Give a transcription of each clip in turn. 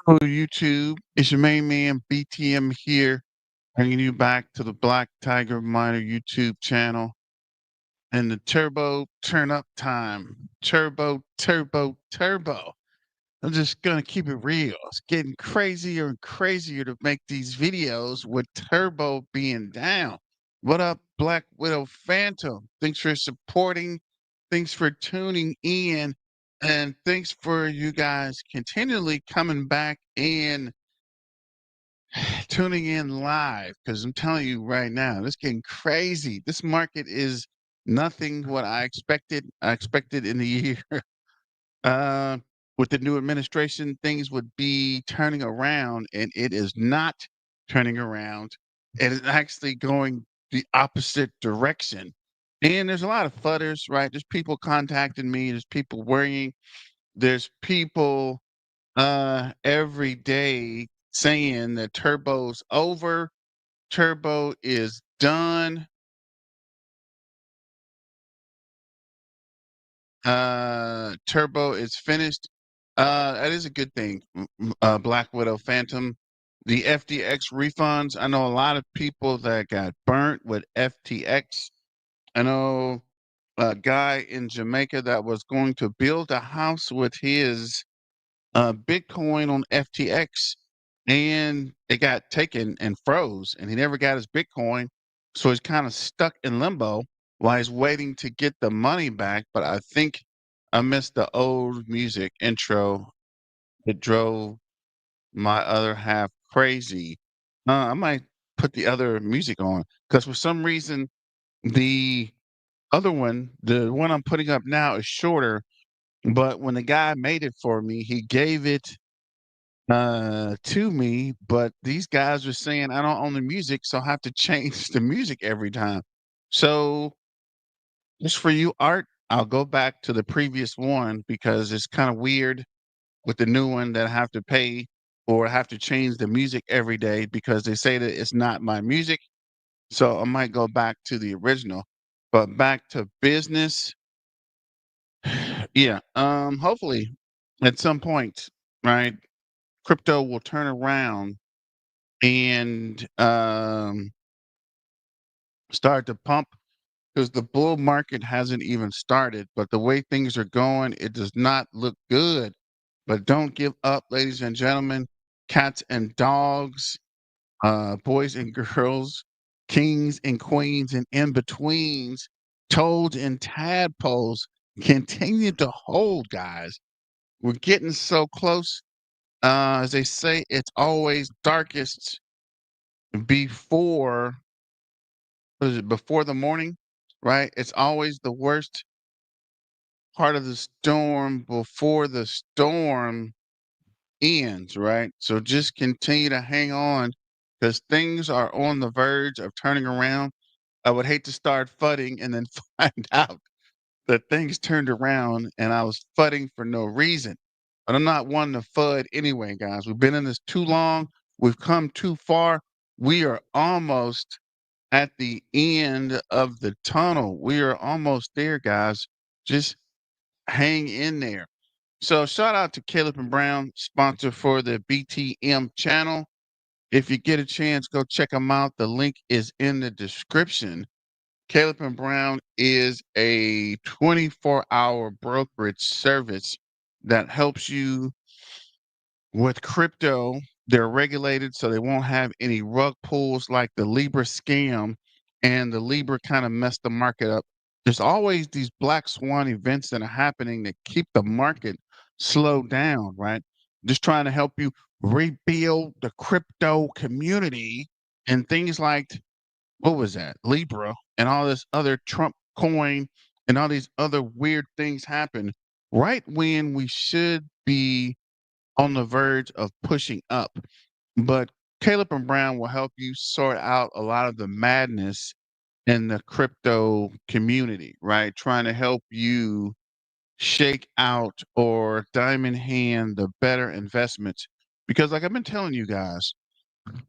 Hello, YouTube. It's your main man, BTM here, bringing you back to the Black Tiger Miner YouTube channel and the turbo turn up time. Turbo, turbo, turbo. I'm just going to keep it real. It's getting crazier and crazier to make these videos with turbo being down. What up, Black Widow Phantom? Thanks for supporting. Thanks for tuning in. And thanks for you guys continually coming back and tuning in live because I'm telling you right now, it's getting crazy. This market is nothing what I expected. I expected in the year uh, with the new administration, things would be turning around, and it is not turning around. It is actually going the opposite direction. And there's a lot of fudders, right? There's people contacting me, there's people worrying, there's people every day saying that turbo's over, turbo is done, turbo is finished. That is a good thing. Black Widow Phantom, the FTX refunds. I know a lot of people that got burnt with FTX. I know a guy in Jamaica that was going to build a house with his Bitcoin on FTX, and it got taken and froze, and he never got his Bitcoin. So he's kind of stuck in limbo while he's waiting to get the money back. But I think I missed the old music intro. It drove my other half crazy. I might put the other music on because for some reason, the other one, the one I'm putting up now, is shorter. But when the guy made it for me, he gave it to me, but these guys are saying I don't own the music, so I have to change the music every time. So just for you, Art, I'll go back to the previous one because it's kind of weird with the new one that I have to pay or have to change the music every day because they say that it's not my music. So I might go back to the original. But back to business. Yeah. Hopefully at some point, right, crypto will turn around and start to pump because the bull market hasn't even started. But the way things are going, it does not look good. But don't give up, ladies and gentlemen, cats and dogs, boys and girls, kings and queens, and in betweens, toads and tadpoles. Continue to hold, guys. We're getting so close. As they say, it's always darkest before what is it, before the morning, right? It's always the worst part of the storm before the storm ends, right? So just continue to hang on because things are on the verge of turning around. I would hate to start fudding and then find out that things turned around and I was fudding for no reason. But I'm not one to FUD anyway, guys. We've been in this too long. We've come too far. We are almost at the end of the tunnel. We are almost there, guys. Just hang in there. So, shout out to Caleb and Brown, sponsor for the BTM channel. If you get a chance, go check them out. The link is in the description. Caleb and Brown is a 24-hour brokerage service that helps you with crypto. They're regulated, so they won't have any rug pulls like the Libra scam, and the Libra kind of messed the market up. There's always these black swan events that are happening that keep the market slowed down, right? Just trying to help you rebuild the crypto community and things like what was that? Libra and all this other Trump coin and all these other weird things happen right when we should be on the verge of pushing up. But Caleb and Brown will help you sort out a lot of the madness in the crypto community, right? Trying to help you shake out or diamond hand the better investments. Because, like I've been telling you guys,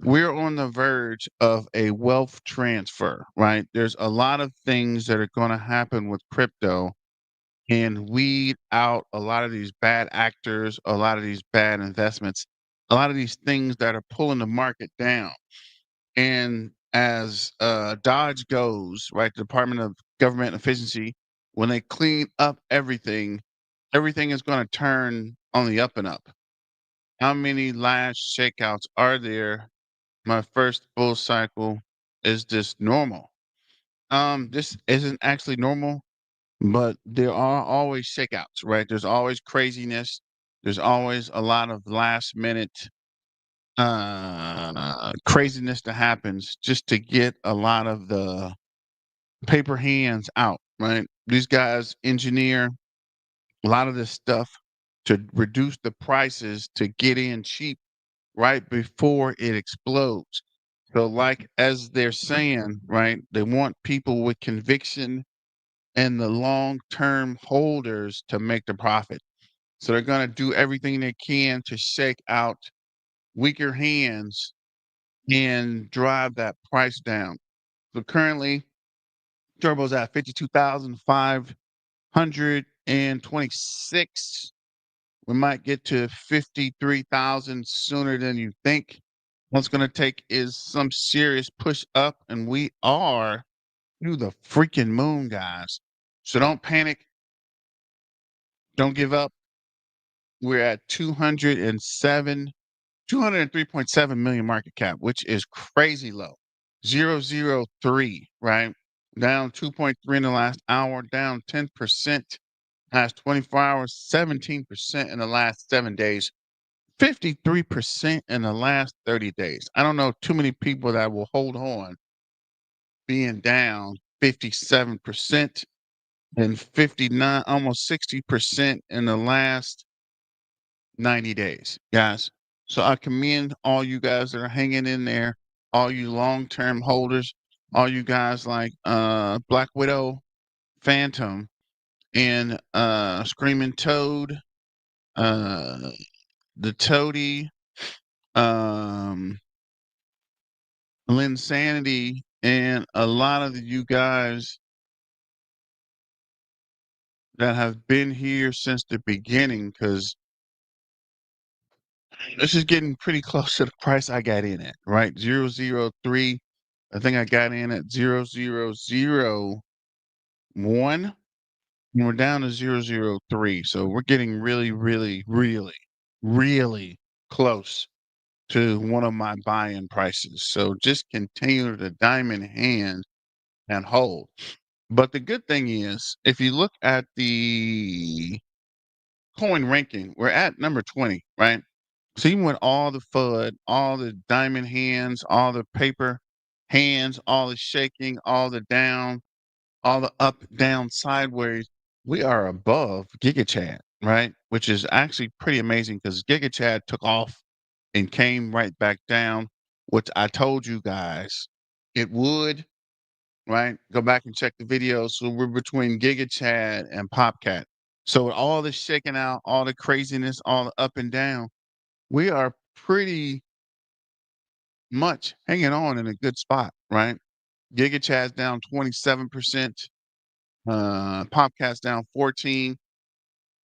we're on the verge of a wealth transfer, right? There's a lot of things that are going to happen with crypto and weed out a lot of these bad actors, a lot of these bad investments. a lot of these things that are pulling the market down. And as Dodge goes, right, the Department of Government Efficiency, when they clean up everything, everything is going to turn on the up and up. How many last shakeouts are there? My first bull cycle, is this normal? This isn't actually normal, but there are always shakeouts, right? There's always craziness. There's always a lot of last minute craziness that happens just to get a lot of the paper hands out, right? These guys engineer a lot of this stuff to reduce the prices to get in cheap right before it explodes. So, like as they're saying, right, they want people with conviction and the long-term holders to make the profit. So they're going to do everything they can to shake out weaker hands and drive that price down. So currently, Turbo's at 52,526. We might get to 53,000 sooner than you think. What's going to take is some serious push up, and we are through the freaking moon, guys. So don't panic. Don't give up. We're at 203.7 million market cap, which is crazy low. 003, right? Down 2.3 in the last hour, down 10% last 24 hours, 17% in the last 7 days, 53% in the last 30 days. I don't know too many people that will hold on being down 57% and 59, almost 60% in the last 90 days, guys. So I commend all you guys that are hanging in there, all you long-term holders, all you guys like Black Widow, Phantom, and Screaming Toad, uh the Toady, um Linsanity, and a lot of you guys that have been here since the beginning, because this is getting pretty close to the price I got in at, right? 003. I think I got in at 0001, and we're down to 003. So we're getting really, really, really, really close to one of my buy-in prices. So just continue to diamond hand and hold. But the good thing is, if you look at the coin ranking, we're at number 20, right? So even with all the FUD, all the diamond hands, all the paper hands, all the shaking, all the down, all the up, down, sideways, we are above GigaChad, right? Which is actually pretty amazing because GigaChad took off and came right back down, which I told you guys it would, right? Go back and check the video. So we're between GigaChad and PopCat. So with all the shaking out, all the craziness, all the up and down, we are pretty much hanging on in a good spot, right? GigaChad's down 27%, PopCat's down 14,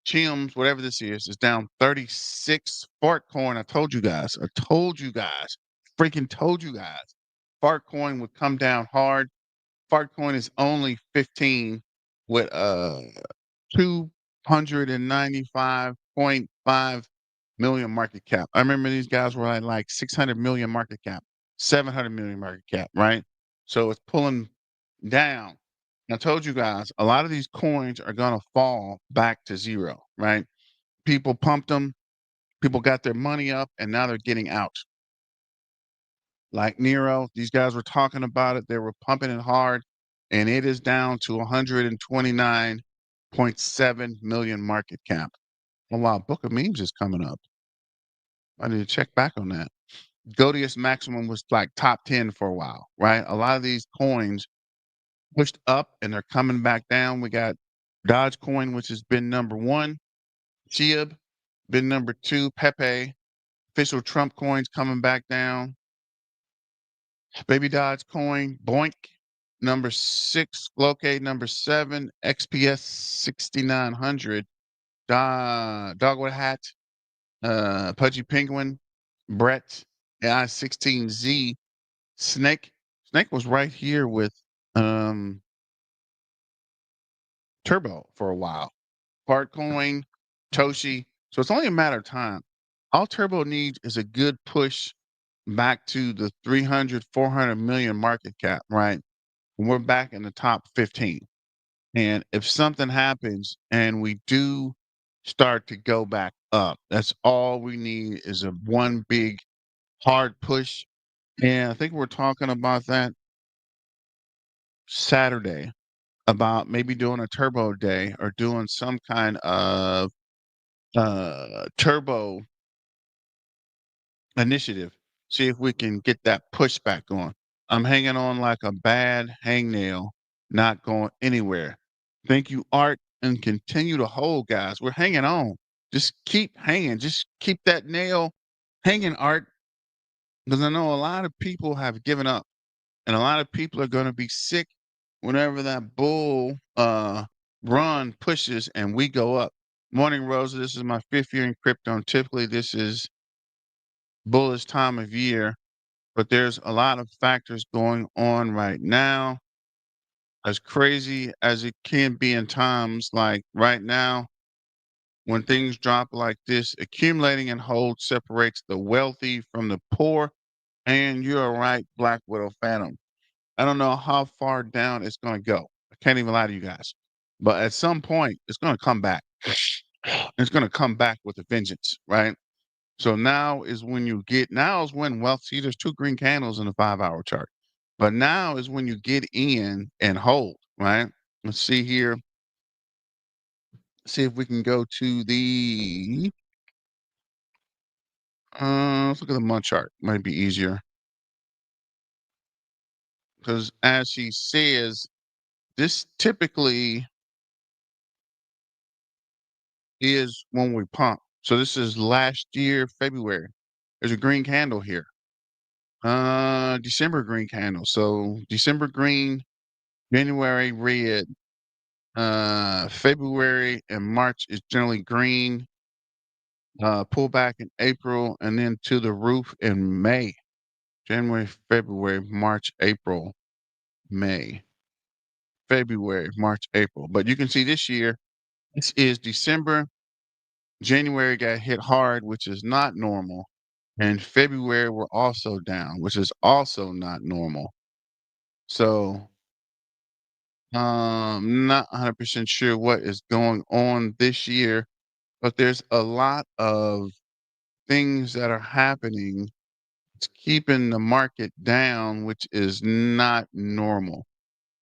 Chims, whatever this is down 36. Fartcoin, I told you guys, freaking told you guys, Fartcoin would come down hard. Fartcoin is only 15 with 295.5 million market cap. I remember these guys were at like 600 million market cap, 700 million market cap, right? So it's pulling down. I told you guys, a lot of these coins are going to fall back to zero, right? People pumped them, people got their money up, and now they're getting out. Like Nero, these guys were talking about it. They were pumping it hard, and it is down to 129.7 million market cap. Oh, wow. Book of Memes is coming up. I need to check back on that. Godius Maximum was like top 10 for a while, right? A lot of these coins pushed up and they're coming back down. We got Dogecoin, which has been number one. Chiab, been number two. Pepe, official Trump coins coming back down. Baby Dogecoin, Boink, number six. Locate, number seven. XPS 6900. Dogwood Hat, Pudgy Penguin, Brett, AI16Z, Snake. Snake was right here with um Turbo for a while. Partcoin, Toshi. So it's only a matter of time. All Turbo needs is a good push back to the 300, 400 million market cap, right? And we're back in the top 15. And if something happens and we do start to go back up, that's all we need is a one big hard push. And I think we're talking about that Saturday, about maybe doing a turbo day or doing some kind of turbo initiative. See if we can get that pushback going. I'm hanging on like a bad hangnail, not going anywhere. Thank you, Art, and continue to hold, guys. We're hanging on. Just keep hanging. Just keep that nail hanging, Art, because I know a lot of people have given up, and a lot of people are going to be sick whenever that bull run pushes and we go up. Morning, Rosa. This is my 5th year in crypto, and typically this is bullish time of year, but there's a lot of factors going on right now. As crazy as it can be in times like right now, when things drop like this, accumulating and hold separates the wealthy from the poor. And you're right, Black Widow Phantom. I don't know how far down it's going to go. I can't even lie to you guys. But at some point, it's going to come back. It's going to come back with a vengeance, right? So now is when wealth, see, there's 2 green candles in the 5-hour chart. But now is when you get in and hold, right? Let's see here. See if we can go to the let's look at the month chart. Might be easier. Because as she says, this typically is when we pump. So this is last year, February. There's a green candle here. December green candle. So December green, January red, February and March is generally green. Pull back in April and then to the roof in May. January, February, March, April, May. February, March, April. But you can see this year, this is December. January got hit hard, which is not normal. And February we're also down, which is also not normal. So not 100% sure what is going on this year, but there's a lot of things that are happening. It's keeping the market down, which is not normal.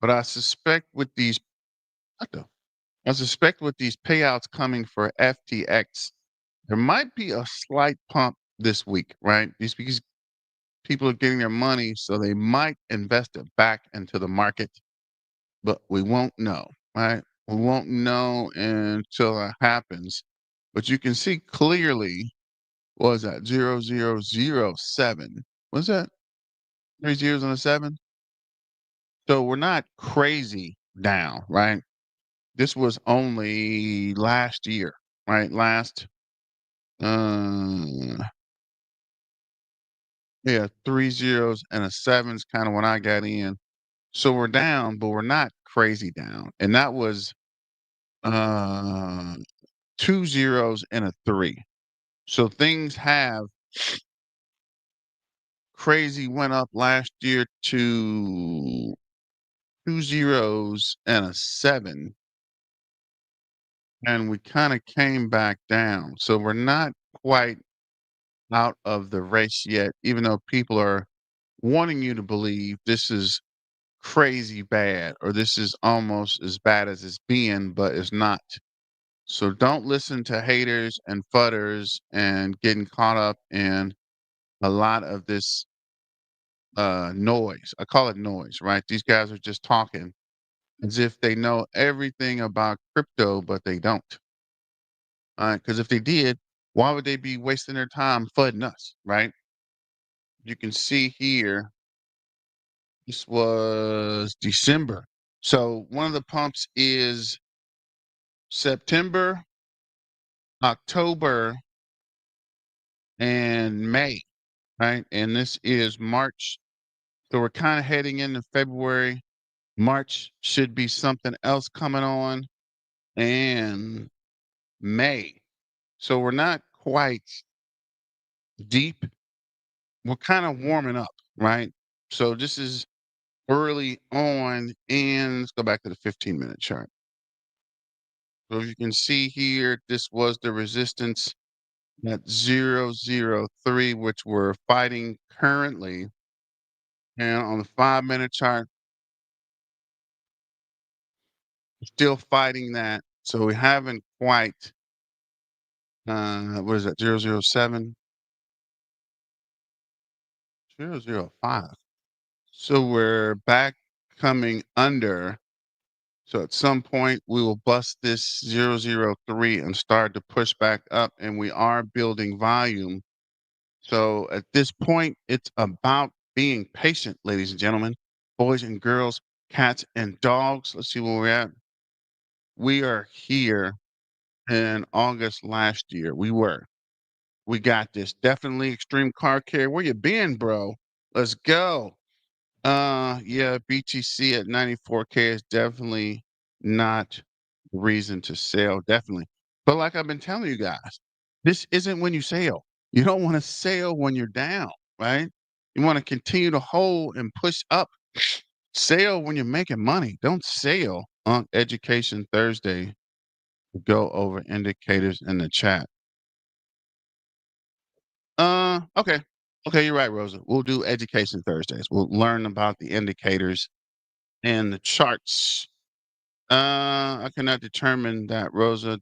But I suspect with these what the I suspect with these payouts coming for FTX, there might be a slight pump this week, right? These because people are getting their money, so they might invest it back into the market, but we won't know, right? We won't know until it happens. But you can see clearly, what was that 0007? Was that 3 zeros and a 7? So we're not crazy down, right? This was only last year, right? Last uh yeah, 3 zeros and a 7's kind of when I got in. So we're down, but we're not crazy down. And that was uh 2 zeros and a 3. So things have crazy went up last year to 2 zeros and a 7, and we kind of came back down. So we're not quite out of the race yet, even though people are wanting you to believe this is crazy bad or this is almost as bad as it's being, but it's not. So don't listen to haters and fudders and getting caught up in a lot of this noise. I call it noise, right? These guys are just talking as if they know everything about crypto, but they don't. Because if they did, why would they be wasting their time fudding us, right? You can see here, this was December. So one of the pumps is September, October, and May. right? And this is March. So we're kind of heading into February. March should be something else coming on, and May. So we're not quite deep. We're kind of warming up, right? So this is early on, and let's go back to the 15-minute chart. So you can see here, this was the resistance at 003, which we're fighting currently. And on the 5-minute chart, still fighting that. So we haven't quite, what is that, 007, 005. So we're back coming under. So at some point, we will bust this 003 and start to push back up, and we are building volume. So at this point, it's about being patient, ladies and gentlemen, boys and girls, cats and dogs. Let's see where we're at. We are here in August last year. We got this. Definitely extreme car care. Where you been, bro? Let's go. Yeah, BTC at 94K is definitely not reason to sell, definitely. But like I've been telling you guys, this isn't when you sell. You don't want to sell when you're down, right? You want to continue to hold and push up. Sell when you're making money. Don't sell on Education Thursday. Go over indicators in the chat. Okay. Okay, you're right, Rosa. We'll do Education Thursdays. We'll learn about the indicators and the charts. I cannot determine that, Rosa.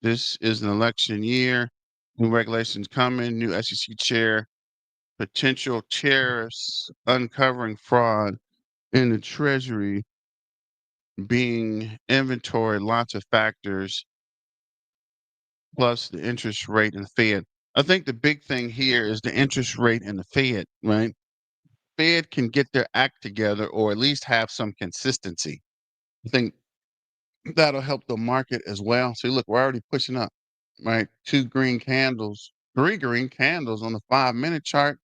This is an election year. New regulations coming, new SEC chair, potential tariffs, uncovering fraud in the Treasury, being inventory, lots of factors, plus the interest rate and the Fed. I think the big thing here is the interest rate and the Fed, right? Fed can get their act together or at least have some consistency. I think that'll help the market as well. See, look, we're already pushing up, right? 2 green candles, 3 green candles on the 5-minute chart.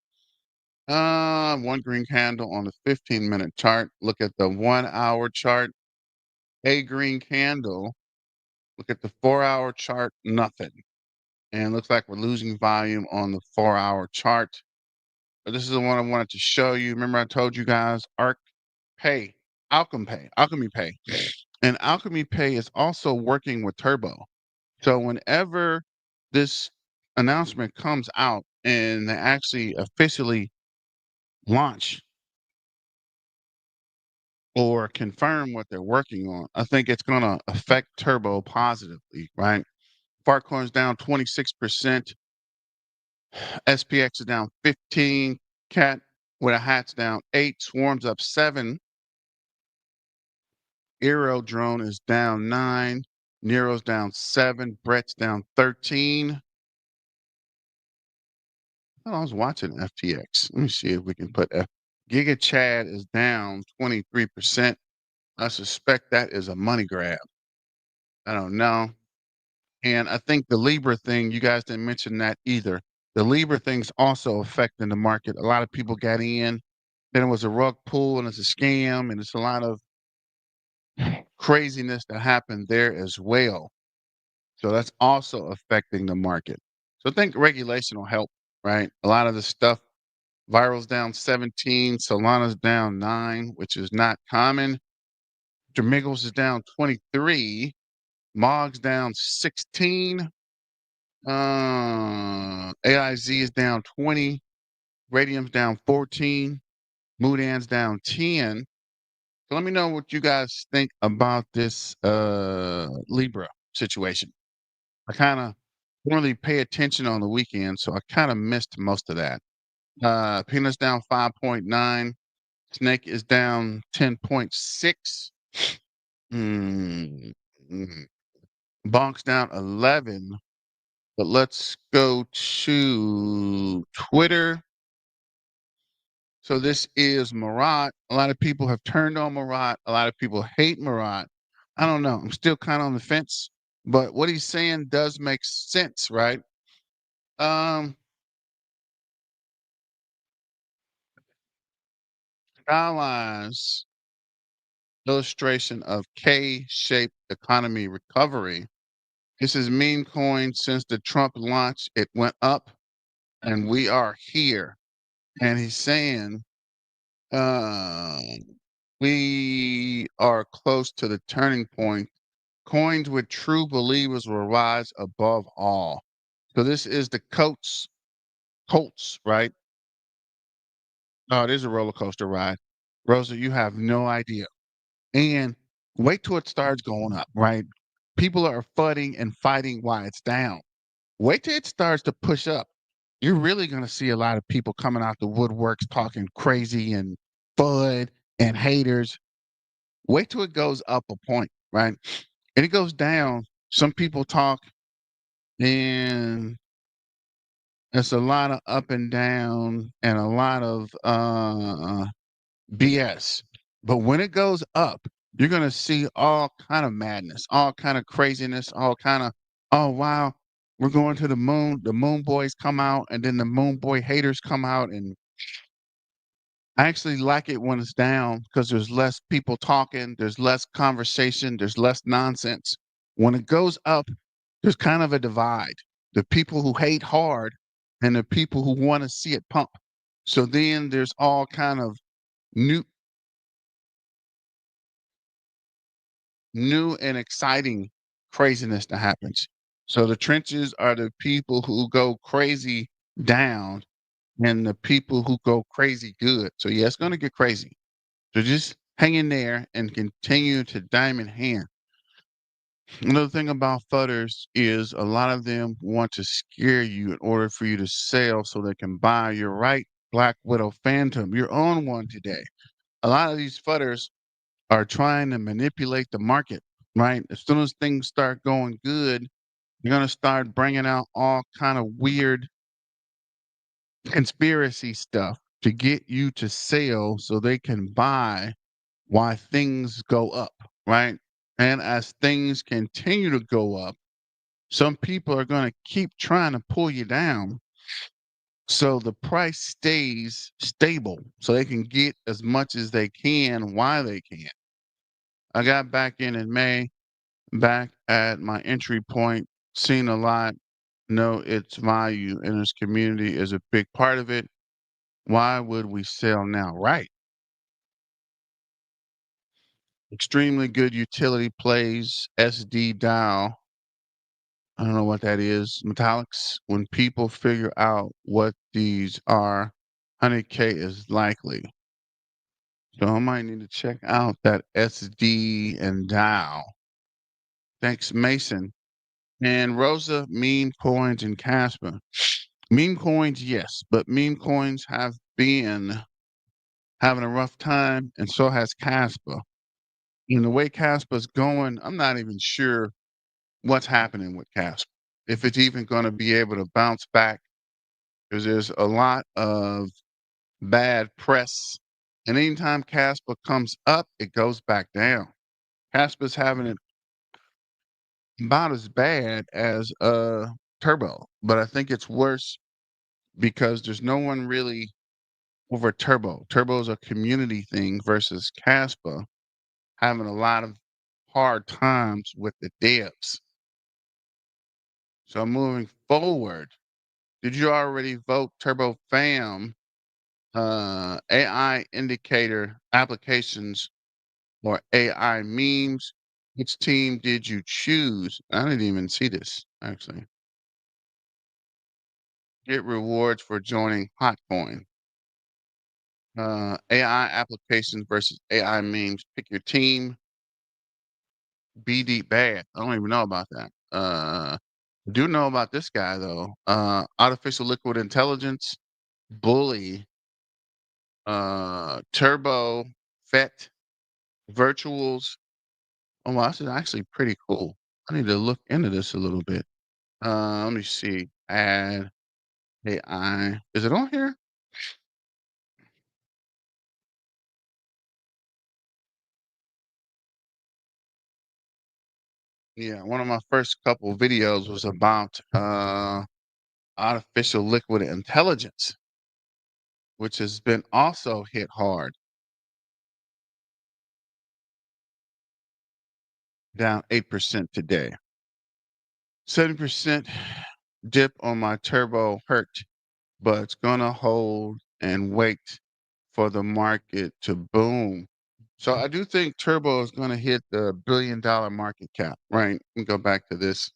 1 green candle on the 15-minute chart. Look at the 1-hour chart. A green candle. Look at the 4-hour chart. Nothing. And looks like we're losing volume on the 4-hour chart. But this is the one I wanted to show you. Remember, I told you guys Arc Pay, Alchemy Pay. And Alchemy Pay is also working with Turbo. So whenever this announcement comes out and they actually officially launch or confirm what they're working on, I think it's going to affect Turbo positively, right? Fartcoin's down 26%, SPX is down 15, Cat with a hat's down 8, Swarm's up 7, Aero Drone is down 9, Nero's down 7, Brett's down 13. Oh, I was watching FTX. Let me see if we can put Giga Chad is down 23%. I suspect that is a money grab. I don't know. And I think the Libra thing, you guys didn't mention that either. The Libra thing's also affecting the market. A lot of people got in, then it was a rug pull and it's a scam, and it's a lot of craziness that happened there as well. So that's also affecting the market. So I think regulation will help, right? A lot of the stuff, Viral's down 17, Solana's down 9, which is not common. Dramiggles is down 23, Mog's down 16, AIZ is down 20, Radium's down 14, Moodan's down 10. So let me know what you guys think about this Libra situation. I kind of really pay attention on the weekend, so I kind of missed most of that. Peanut's down 5.9. Snake is down 10.6. Mm, mm. Bonk's down 11. But let's go to Twitter. So this is Marat. A lot of people have turned on Marat. A lot of people hate Marat. I don't know. I'm still kind of on the fence. But what he's saying does make sense, right? Um, stylized illustration of K-shaped economy recovery. This is meme coin since the Trump launch. It went up and we are here. And he's saying, uh, we are close to the turning point. Coins with true believers will rise above all. So this is the Colts, right? Oh, it is a roller coaster ride. Rosa, you have no idea. And wait till it starts going up, right? People are fudding and fighting while it's down. Wait till it starts to push up. You're really going to see a lot of people coming out the woodworks talking crazy and FUD and haters. Wait till it goes up a point, right? And it goes down. Some people talk and it's a lot of up and down and a lot of BS. But when it goes up, you're gonna see all kind of madness, all kind of craziness, all kind of, oh wow, we're going to the moon. The moon boys come out, and then the moon boy haters come out. And I actually like it when it's down because there's less people talking, there's less conversation, there's less nonsense. When it goes up, there's kind of a divide. The people who hate hard and the people who want to see it pump. So then there's all kind of new new and exciting craziness that happens. So the trenches are the people who go crazy down and the people who go crazy good. So yeah, it's gonna get crazy. So just hang in there and continue to diamond hand. Another thing about fudders is a lot of them want to scare you in order for you to sell so they can buy. You're right, Black Widow Phantom. You're on one today. A lot of these fudders are trying to manipulate the market, right? As soon as things start going good, you're going to start bringing out all kind of weird conspiracy stuff to get you to sell so they can buy while things go up, right? And as things continue to go up, some people are going to keep trying to pull you down so the price stays stable so they can get as much as they can while they can. I got back in May, back at my entry point, seen a lot, know its value in its community is a big part of it. Why would we sell now? Right. Extremely good utility plays, SD dial. I don't know what that is. Metallics. When people figure out what these are, 100K is likely. So I might need to check out that SD and dial. Thanks, Mason. And Rosa, meme coins and Kaspa. Meme coins, yes, but meme coins have been having a rough time, and so has Kaspa. And the way Kaspa's going, I'm not even sure what's happening with Kaspa. If it's even going to be able to bounce back, because there's a lot of bad press. And anytime Kaspa comes up, it goes back down. Kaspa's having it about as bad as Turbo, but I think it's worse because there's no one really over Turbo. Turbo is a community thing versus Kaspa having a lot of hard times with the devs. So moving forward, did you already vote Turbo Fam AI indicator applications or AI memes? Which team did you choose? I didn't even see this actually. Get rewards for joining Hotcoin. AI applications versus AI memes. Pick your team. BD bad. I don't even know about that. Do know about this guy though. Artificial liquid intelligence, bully, turbo, fet, virtuals. Oh, wow, this is actually pretty cool. I need to look into this a little bit. Let me see. Add AI. Is it on here? Yeah, one of my first couple videos was about artificial liquid intelligence, which has been also hit hard. down 8% today. 70% dip on my turbo hurt, but it's gonna hold and wait for the market to boom. So I do think turbo is gonna hit the $1 billion market cap, right? Let me go back to this.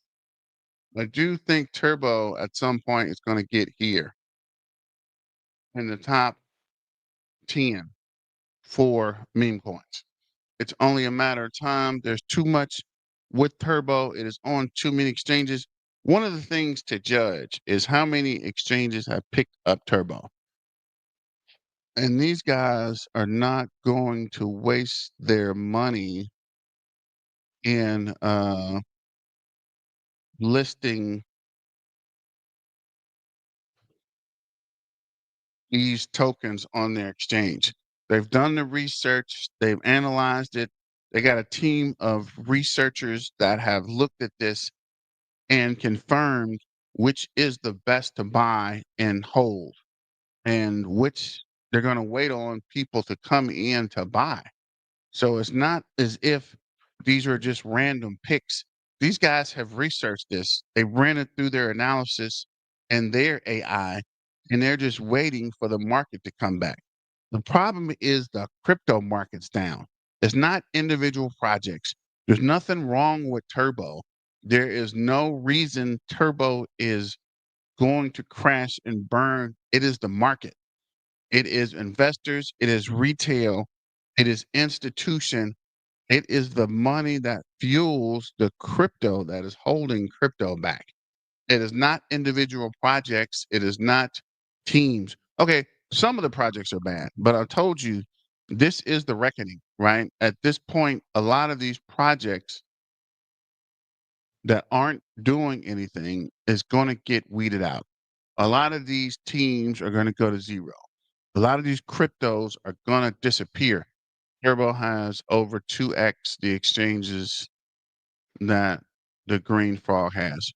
I do think turbo at some point is gonna get here in the top 10 for meme coins. It's only a matter of time. There's too much with turbo. It is on too many exchanges. One of the things to judge is how many exchanges have picked up turbo. And these guys are not going to waste their money in listing these tokens on their exchange. They've done the research, they've analyzed it. They got a team of researchers that have looked at this and confirmed which is the best to buy and hold, and which they're going to wait on people to come in to buy. So it's not as if these are just random picks. These guys have researched this. They ran it through their analysis and their AI, and they're just waiting for the market to come back. The problem is the crypto market's down. It's not individual projects. There's nothing wrong with Turbo. There is no reason Turbo is going to crash and burn. It is the market. It is investors. It is retail. It is institution. It is the money that fuels the crypto that is holding crypto back. It is not individual projects. It is not teams. Okay, some of the projects are bad, but I told you this is the reckoning, right? At this point, a lot of these projects that aren't doing anything is going to get weeded out. A lot of these teams are going to go to zero. A lot of these cryptos are going to disappear. Turbo has over 2x the exchanges that the Green Frog has.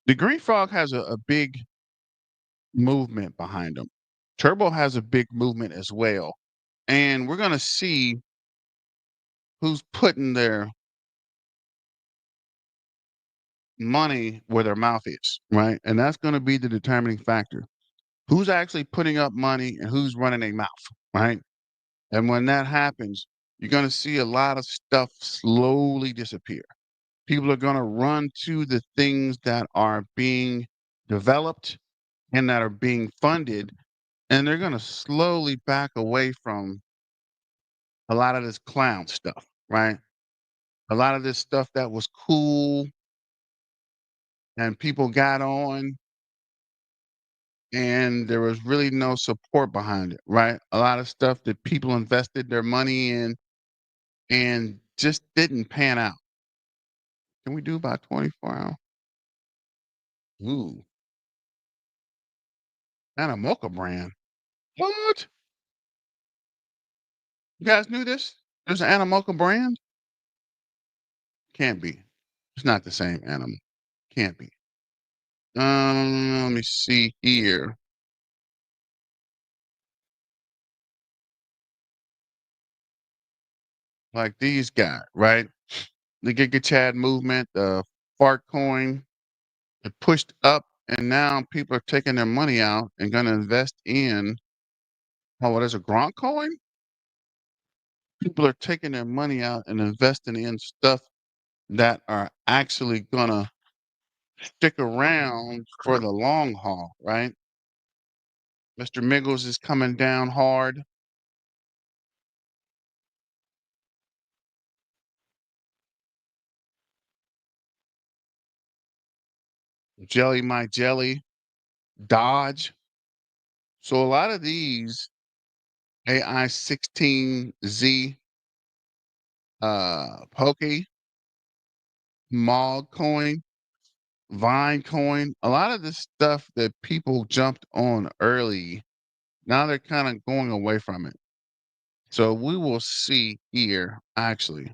The Green Frog has a big movement behind them. Turbo has a big movement as well. And we're going to see who's putting their money where their mouth is, right? And that's going to be the determining factor. Who's actually putting up money and who's running their mouth, right? And when that happens, you're going to see a lot of stuff slowly disappear. People are going to run to the things that are being developed and that are being funded, and they're going to slowly back away from a lot of this clown stuff, right? A lot of this stuff that was cool and people got on and there was really no support behind it, right? A lot of stuff that people invested their money in and just didn't pan out. Can we do about 24 hours? Ooh, and a mocha brand. What? You guys knew this? There's an Animoca brand? Can't be. It's not the same animal. Can't be. Let me see here. Like these guys, right? The Giga Chad movement, the fart coin, it pushed up, and now people are taking their money out and gonna invest in what is a Gronk coin? People are taking their money out and investing in stuff that are actually gonna stick around for the long haul, right? Mr. Miggles is coming down hard. Jelly My Jelly, Dodge. So a lot of these AI16Z, Pokey, Mog Coin, Vine Coin, a lot of this stuff that people jumped on early, now they're kind of going away from it. So we will see here, actually,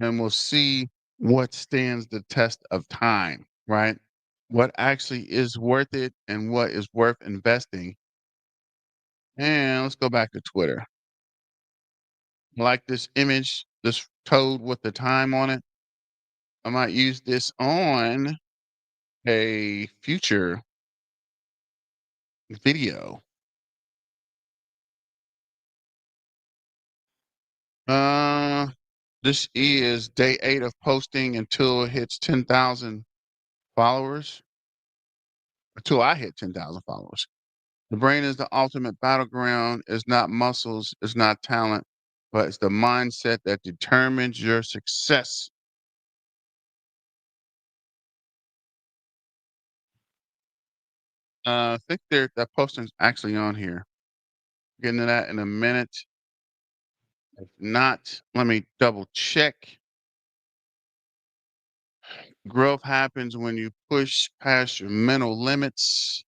and we'll see what stands the test of time, right? What actually is worth it and what is worth investing. And let's go back to Twitter. Like this image, this toad with the time on it. I might use this on a future video. Uh, this is day 8 of posting until it hits 10,000 followers. Until I hit 10,000 followers. The brain is the ultimate battleground. It's not muscles, it's not talent, but it's the mindset that determines your success. I think that posting's actually on here. Getting to that in a minute. If not, let me double check. Growth happens when you push past your mental limits.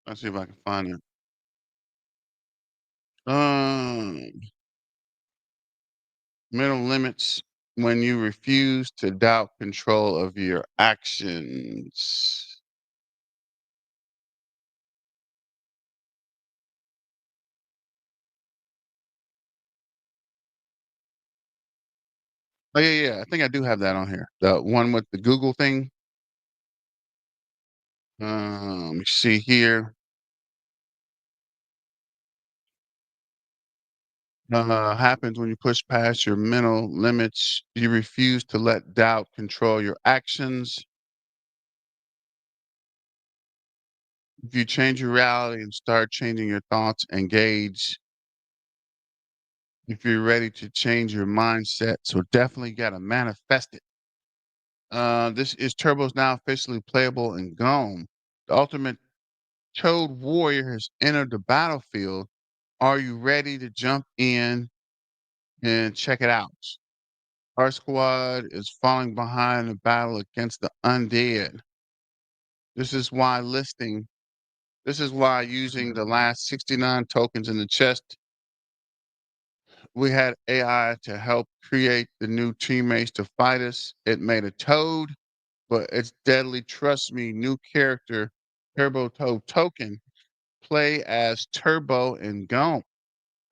Let's see if I can find it. Um, mental limits when you refuse to doubt control of your actions. Oh yeah, yeah. I think I do have that on here. The one with the Google thing. Let me see here. Happens when you push past your mental limits. You refuse to let doubt control your actions. If you change your reality and start changing your thoughts, engage. If you're ready to change your mindset, so definitely got to manifest it. This is Turbo's now officially playable in Gome. The ultimate Toad Warrior has entered the battlefield. Are you ready to jump in and check it out? Our squad is falling behind the battle against the undead. This is why listing, this is why using the last 69 tokens in the chest, we had AI to help create the new teammates to fight us. It made a toad, but it's deadly. Trust me, new character, Turbo Toad token, play as Turbo and Gone.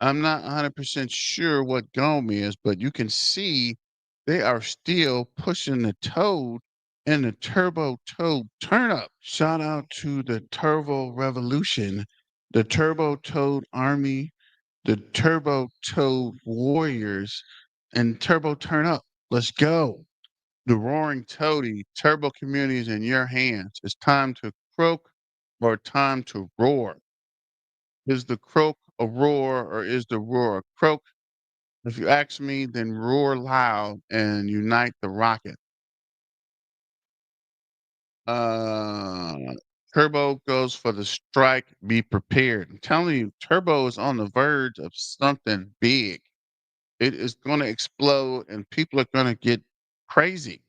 I'm not 100% sure what Gome is, but you can see they are still pushing the Toad in the Turbo Toad turnup. Shout out to the Turbo Revolution, the Turbo Toad Army, the Turbo Toad Warriors, and Turbo Turn Up. Let's go. The Roaring Toady Turbo community is in your hands. It's time to croak or time to roar. Is the croak a roar or is the roar a croak? If you ask me, then roar loud and unite the rocket. Uh, Turbo goes for the strike. Be prepared. I'm telling you, Turbo is on the verge of something big. It is going to explode and people are going to get crazy.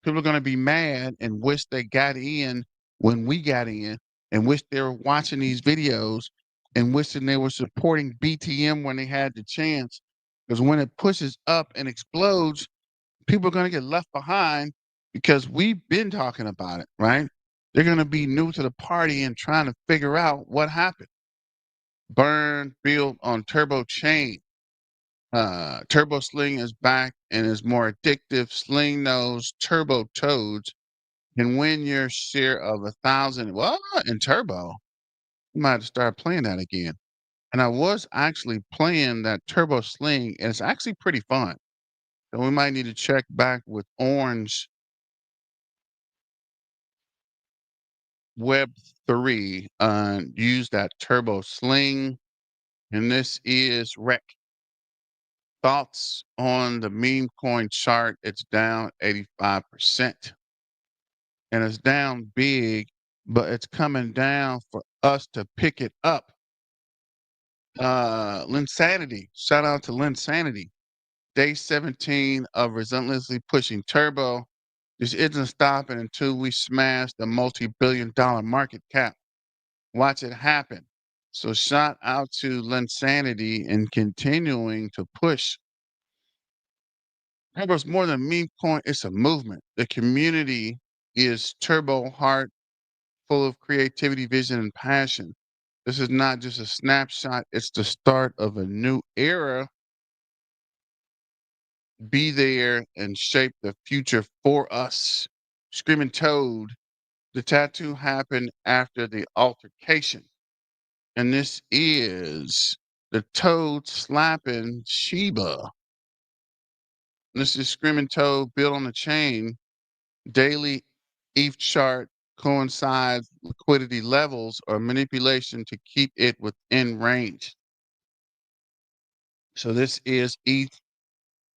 People are going to be mad and wish they got in when we got in and wish they were watching these videos and wishing they were supporting BTM when they had the chance. Because when it pushes up and explodes, people are going to get left behind because we've been talking about it, right? They're going to be new to the party and trying to figure out what happened. Burn, build on Turbo Chain. Turbo Sling is back and is more addictive. Sling knows Turbo Toads can win your share of 1,000. What? In Turbo? You might have to start playing that again. And I was actually playing that Turbo Sling, and it's actually pretty fun. So we might need to check back with Orange Web 3 and use that Turbo Sling. And this is Rec. Thoughts on the meme coin chart? It's down 85%. And it's down big, but it's coming down for us to pick it up. Linsanity. Shout out to Linsanity. Day 17 of relentlessly pushing turbo. This isn't stopping until we smash the multi-billion-dollar market cap. Watch it happen. So shout out to Linsanity and continuing to push However, it's more than a meme coin, it's a movement. The community is turbo heart, full of creativity, vision, and passion. This is not just a snapshot, it's the start of a new era. Be there and shape the future for us. Screaming Toad, the tattoo happened after the altercation. And this is the Toad slapping Sheba. This is Screaming Toad built on the chain. Daily ETH chart coincides liquidity levels or manipulation to keep it within range. So this is ETH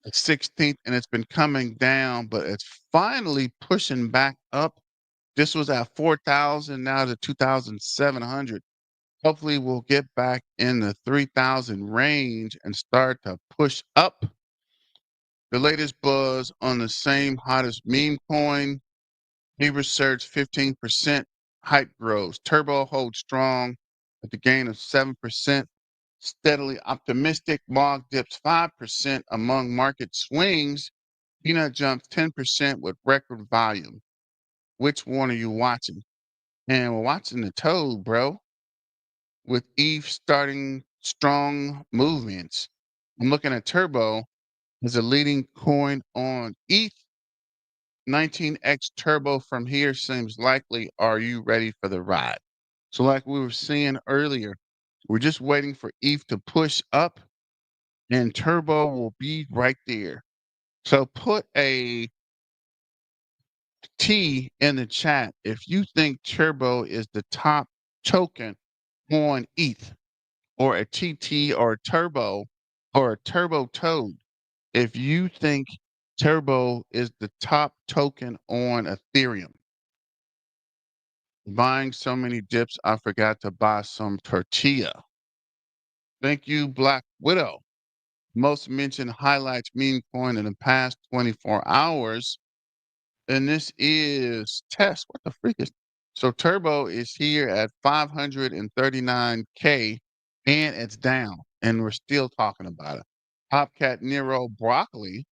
16th, and it's been coming down, but it's finally pushing back up. This was at 4,000, now to 2,700. Hopefully, we'll get back in the 3,000 range and start to push up. The latest buzz on the same hottest meme coin. Libra surged 15%. Hype grows. Turbo holds strong at the gain of 7%. Steadily optimistic. Mog dips 5% among market swings. Peanut jumps 10% with record volume. Which one are you watching? And we're watching the Toad, bro, with ETH starting strong movements. I'm looking at Turbo as a leading coin on ETH. 19x Turbo from here seems likely. Are you ready for the ride? So, like we were saying earlier, we're just waiting for ETH to push up and Turbo will be right there. So, put a T in the chat if you think Turbo is the top token on ETH, or a TT or a Turbo or a Turbo Toad. If you think Turbo is the top token on Ethereum. Buying so many dips, I forgot to buy some tortilla. Thank you, Black Widow. Most mentioned highlights meme coin in the past 24 hours. And this is test. What the freak is? So Turbo is here at 539K and it's down. And we're still talking about it. Popcat Nero Broccoli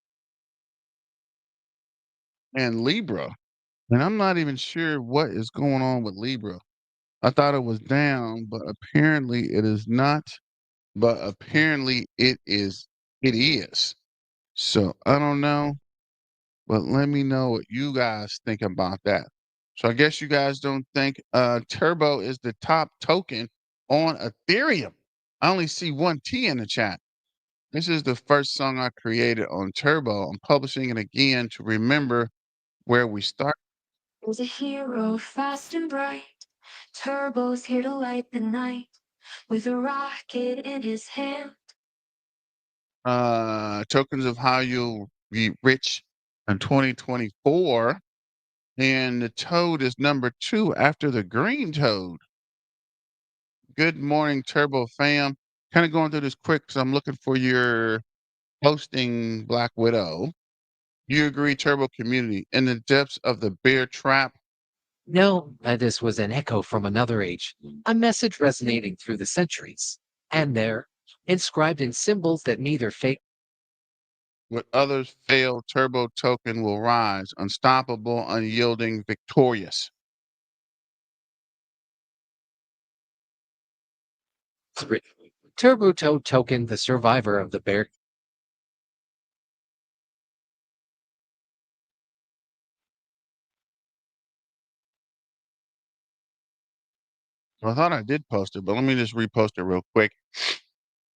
and Libra. And I'm not even sure what is going on with Libra. I thought it was down, but apparently it is not. But apparently it is. It is. So I don't know. But let me know what you guys think about that. So I guess you guys don't think Turbo is the top token on Ethereum. I only see one T in the chat. This is the first song I created on Turbo. I'm publishing it again to remember where we started. There's a hero fast and bright. Turbo's here to light the night with a rocket in his hand. Tokens of how you'll be rich in 2024. And the toad is number 2 after the green toad. Good morning, Turbo fam. Kind of going through this quick because I'm looking for your posting, Black Widow. You agree, Turbo community, in the depths of the bear trap? No, this was an echo from another age, a message resonating through the centuries. And there, inscribed in symbols that neither fake. What others fail, Turbo token will rise, unstoppable, unyielding, victorious. Turbo Toad token, the survivor of the bear. I thought I did post it, but let me just repost it real quick.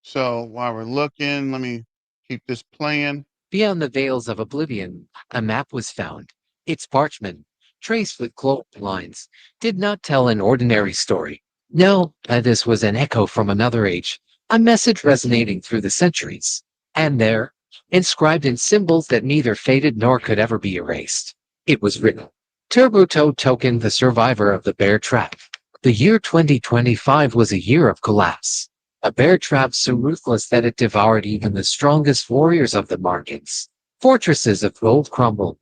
So while we're looking, let me keep this playing. Beyond the veils of oblivion, a map was found. Its parchment, traced with cloak lines, did not tell an ordinary story. No, this was an echo from another age, a message resonating through the centuries. And there, inscribed in symbols that neither faded nor could ever be erased, it was written, Turbo Toad token, the survivor of the bear trap. The year 2025 was a year of collapse. A bear trap so ruthless that it devoured even the strongest warriors of the markets. Fortresses of gold crumbled.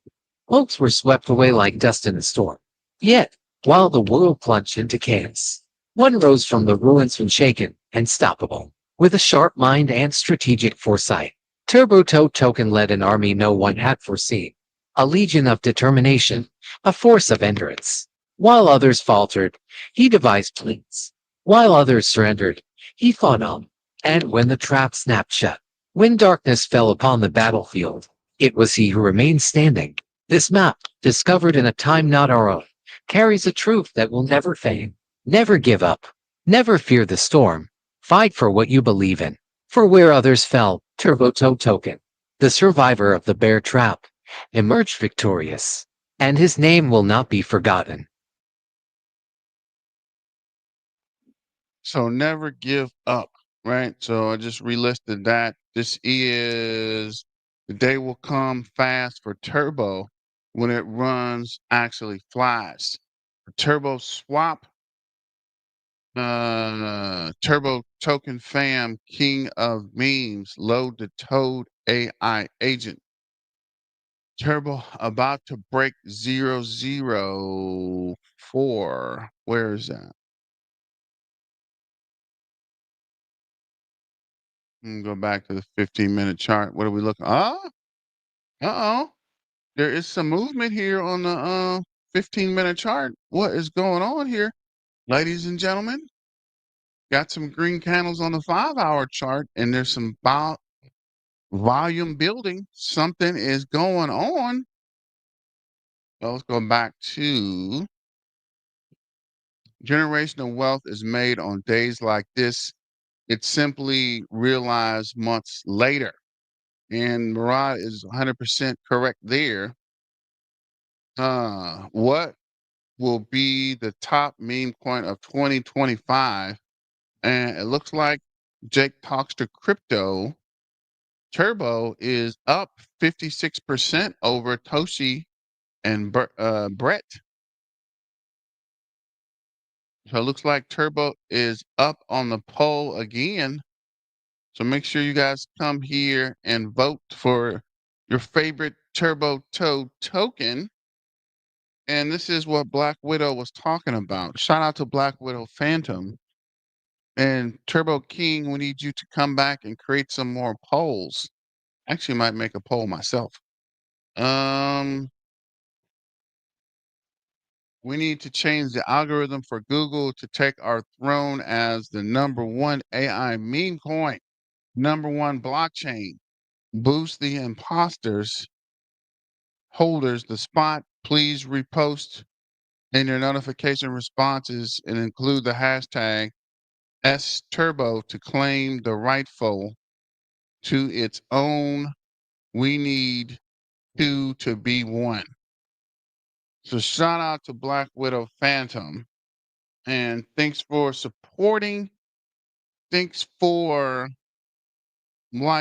Hopes were swept away like dust in a storm. Yet, while the world plunged into chaos, one rose from the ruins unshaken, unstoppable, with a sharp mind and strategic foresight. Turbo Token led an army no one had foreseen, a legion of determination, a force of endurance. While others faltered, he devised plans. While others surrendered, he fought on. And when the trap snapped shut, when darkness fell upon the battlefield, it was he who remained standing. This map, discovered in a time not our own, carries a truth that will never fade. Never give up. Never fear the storm. Fight for what you believe in. For where others fell, Turbo Token, the survivor of the bear trap, emerged victorious. And his name will not be forgotten. So never give up, right? So I just relisted that. This is the day will come fast for Turbo when it runs actually flies. For Turbo Swap, Turbo Token Fam, King of Memes, load the Toad AI agent. Turbo about to break 004. Where is that? Go back to the 15-minute chart. What are we looking? Uh-oh. There is some movement here on the 15-minute chart. What is going on here? Ladies and gentlemen, got some green candles on the 5-hour chart, and there's some volume building. Something is going on. Well, let's go back to generational wealth is made on days like this. It's simply realized months later. And Murad is 100% correct there. What will be the top meme coin of 2025? And it looks like Jake talks to crypto. Turbo is up 56% over Toshi and Brett. So it looks like Turbo is up on the poll again. So make sure you guys come here and vote for your favorite Turbo token. And this is what Black Widow was talking about. Shout out to Black Widow Phantom. And Turbo King, we need you to come back and create some more polls. Actually, might make a poll myself. We need to change the algorithm for Google to take our throne as the #1 AI meme coin, #1 blockchain. Boost the imposters holders the spot. Please repost in your notification responses and include the hashtag #STurbo to claim the rightful to its own. We need two to be one. So shout out to Black Widow Phantom. And thanks for supporting. Thanks for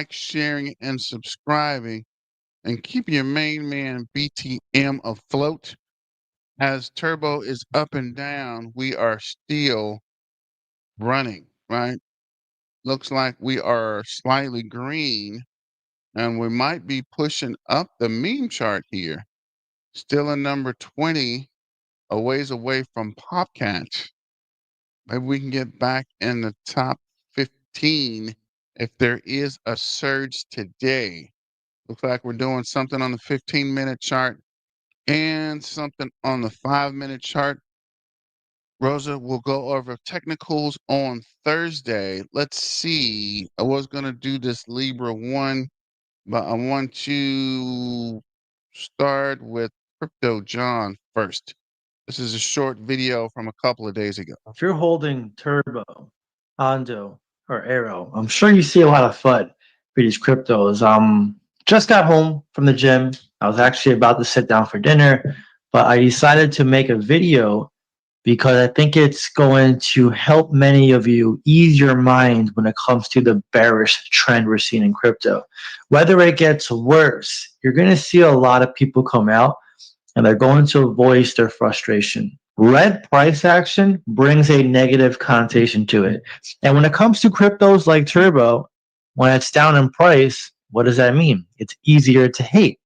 sharing, and subscribing. And keep your main man BTM afloat. As Turbo is up and down, we are still running, right? Looks like we are slightly green, and we might be pushing up the meme chart here. Still in number 20, a ways away from Popcat. Maybe we can get back in the top 15 if there is a surge today. Looks like we're doing something on the 15-minute chart and something on the 5-minute chart. Rosa will go over technicals on Thursday. Let's see. I was going to do this Libra 1, but I want to start with Crypto John first. This is a short video from a couple of days ago. If you're holding Turbo, Hondo, or Arrow, I'm sure you see a lot of FUD for these cryptos. Just got home from the gym. I was actually about to sit down for dinner, but I decided to make a video because I think it's going to help many of you ease your mind when it comes to the bearish trend we're seeing in crypto. Whether it gets worse, you're going to see a lot of people come out and they're going to voice their frustration. Red price action brings a negative connotation to it. And when it comes to cryptos like Turbo, when it's down in price, what does that mean? It's easier to hate.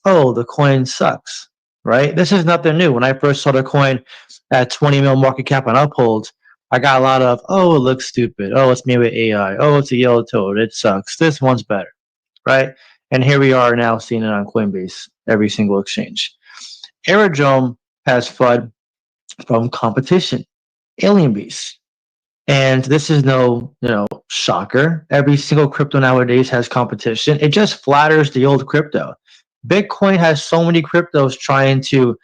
Oh, the coin sucks, right? This is nothing new. When I first saw the coin at 20 mil market cap on Uphold, I got a lot of, oh, it looks stupid. Oh, it's made with AI. Oh, it's a yellow toad. It sucks. This one's better, right? And here we are now seeing it on Coinbase, every single exchange. Aerodrome has FUD from competition, alien beasts. And this is no, shocker. Every single crypto nowadays has competition. It just flatters the old crypto. Bitcoin has so many cryptos trying to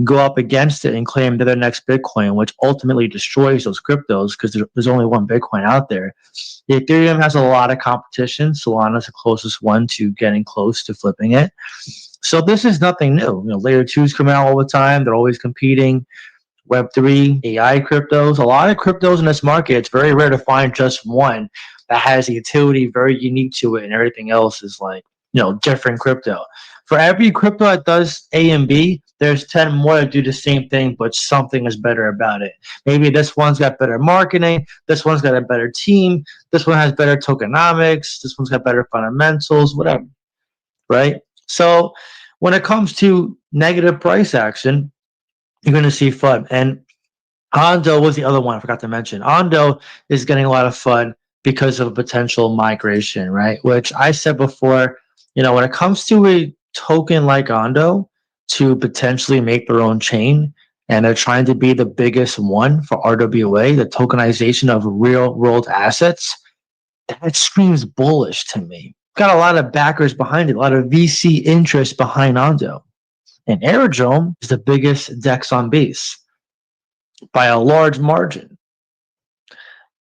go up against it and claim they're the next Bitcoin, which ultimately destroys those cryptos because there's only one Bitcoin out there. Ethereum has a lot of competition. Solana's the closest one to getting close to flipping it. So this is nothing new. Layer 2s come out all the time. They're always competing. Web3, AI cryptos, a lot of cryptos in this market. It's very rare to find just one that has a utility very unique to it, and everything else is like, different crypto. For every crypto that does A and B, there's 10 more that do the same thing, but something is better about it. Maybe this one's got better marketing, this one's got a better team, this one has better tokenomics, this one's got better fundamentals, whatever, right? So when it comes to negative price action, you're going to see FUD. And Ondo was the other one I forgot to mention. Ondo is getting a lot of FUD because of potential migration, right? Which I said before, when it comes to a token like Ondo to potentially make their own chain, and they're trying to be the biggest one for RWA, the tokenization of real world assets, that screams bullish to me. Got a lot of backers behind it, a lot of VC interest behind Ondo. And Aerodrome is the biggest DEX on base by a large margin.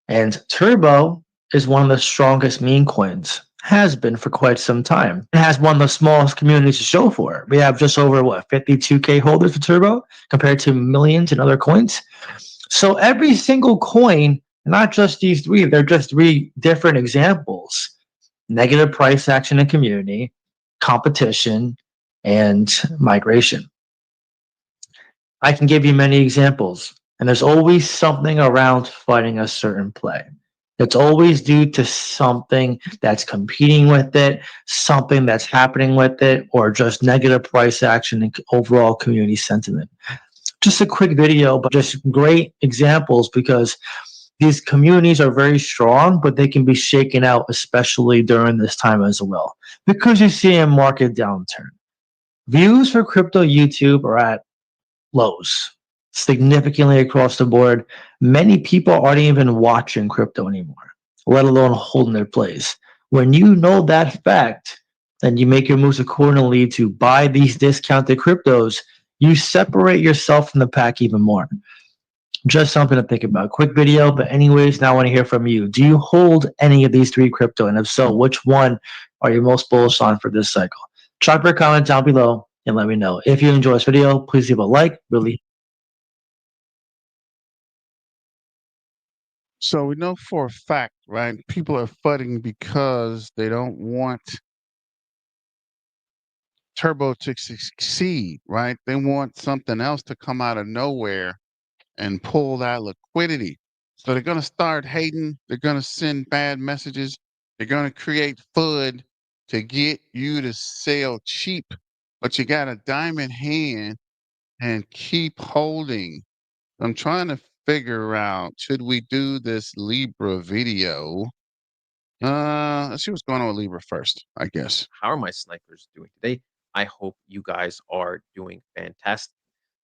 And Turbo is one of the strongest meme coins, has been for quite some time. It has one of the smallest communities to show for it. We have just over, 52K holders for Turbo compared to millions in other coins. So every single coin, not just these three, they're just three different examples. Negative price action in community, competition, and migration. I can give you many examples, and there's always something around fighting a certain play. It's always due to something that's competing with it, something that's happening with it, or just negative price action and overall community sentiment. Just a quick video, but just great examples because these communities are very strong, but they can be shaken out, especially during this time as well, because you see a market downturn. Views for crypto YouTube are at lows significantly across the board. Many people aren't even watching crypto anymore, let alone holding their place. When you know that fact, then you make your moves accordingly to buy these discounted cryptos. You separate yourself from the pack even more. Just something to think about. Quick video, but anyways, now I want to hear from you. Do you hold any of these three crypto? And if so, which one are you most bullish on for this cycle? Drop your comment down below and let me know. If you enjoy this video, please leave a like. Really. So we know for a fact, right? People are fudding because they don't want Turbo to succeed, right? They want something else to come out of nowhere and pull that liquidity. So they're going to start hating. They're going to send bad messages. They're going to create FUD to get you to sell cheap. But you got a diamond hand and keep holding. I'm trying to figure out, should we do this Libra video? Let's see what's going on with Libra first, I guess. How are my snipers doing today? I hope you guys are doing fantastic.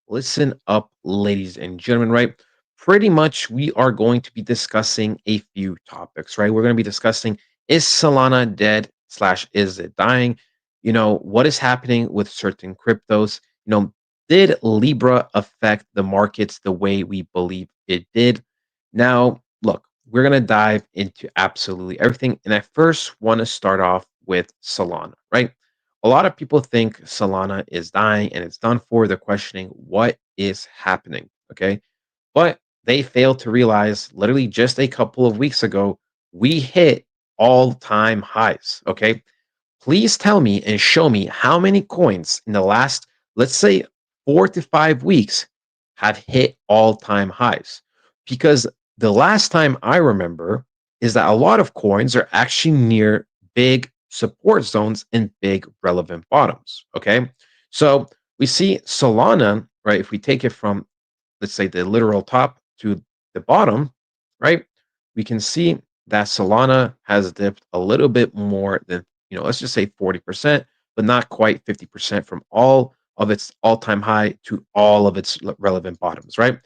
Listen up, ladies and gentlemen, right? Pretty much we are going to be discussing a few topics, right? We're going to be discussing, is Solana dead slash is it dying? What is happening with certain cryptos? Did Libra affect the markets the way we believe it did? Now, look, we're going to dive into absolutely everything. And I first want to start off with Solana, right? A lot of people think Solana is dying and it's done for. They're questioning what is happening. Okay. But they fail to realize literally just a couple of weeks ago, we hit all time highs. Okay. Please tell me and show me how many coins in the last, let's say, 4 to 5 weeks have hit all time highs. Because the last time I remember is that a lot of coins are actually near big support zones and big relevant bottoms. Okay. So we see Solana, right? If we take it from, let's say, the literal top to the bottom, right? We can see that Solana has dipped a little bit more than let's just say 40%, but not quite 50% from all of its all-time high to all of its relevant bottoms, right?